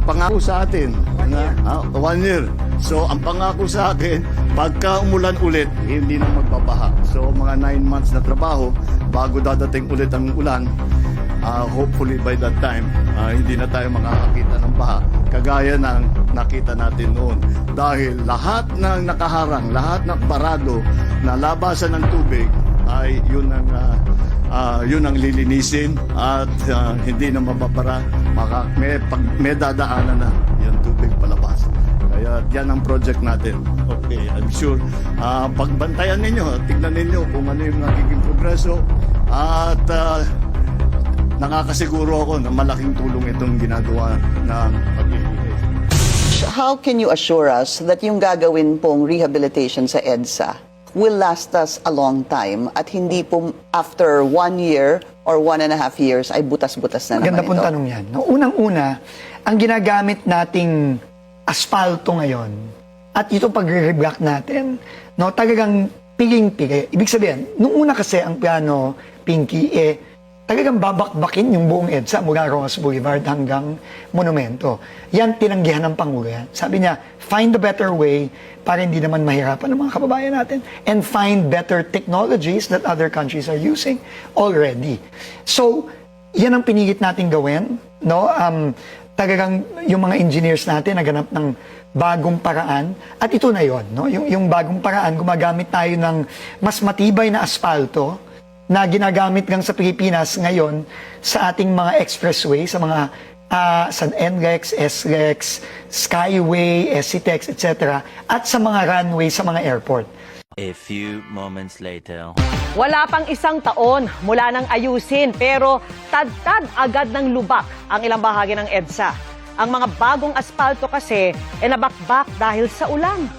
nagpangako sa atin na 1 year. So ang pangako sa akin, pagka umulan ulit, hindi na magbabaha. So mga 9 months na trabaho bago dadating ulit ang ulan. Hopefully by that time, hindi na tayo makakakita ng baha. Kagaya ng nakita natin noon. Dahil lahat ng nakaharang, lahat ng parado na labasan ng tubig ay yun ang lilinisin at hindi na mababara. May dadaanan na yung tubig palabas. Kaya yan ang project natin. Okay, I'm sure pagbantayan ninyo, tignan ninyo kung ano yung nagiging progreso at nakakasiguro ako na malaking tulong itong ginagawa ng pag-ibigay. How can you assure us that yung gagawin pong rehabilitation sa EDSA will last us a long time at hindi po after 1 year or 1.5 years ay butas-butas na naman Ganda ito? pong tanong yan. No, unang-una, ang ginagamit nating asfalto ngayon at itong pagre-reblock natin, no, talagang piling-pili. Ibig sabihin, nung una kasi ang plano, Pinky, talagang babakbakin yung buong EDSA mula Rojas Boulevard hanggang Monumento. Yan tinanggihan ng Pangulo yan. Sabi niya, find a better way para hindi naman mahirapan ng mga kababayan natin and find better technologies that other countries are using already. So, yan ang pinilit natin gawin. No? Talagang yung mga engineers natin naganap ng bagong paraan at ito na yon, no? Yung bagong paraan, gumagamit tayo ng mas matibay na asfalto na ginagamit lang sa Pilipinas ngayon sa ating mga expressway, sa mga sa NLEX, SLEX, Skyway, SCTEX, etc. at sa mga runway sa mga airport. A few moments later. Wala pang isang taon mula nang ayusin pero tad-tad agad ng lubak ang ilang bahagi ng EDSA. Ang mga bagong asfalto kasi nabakbak dahil sa ulan.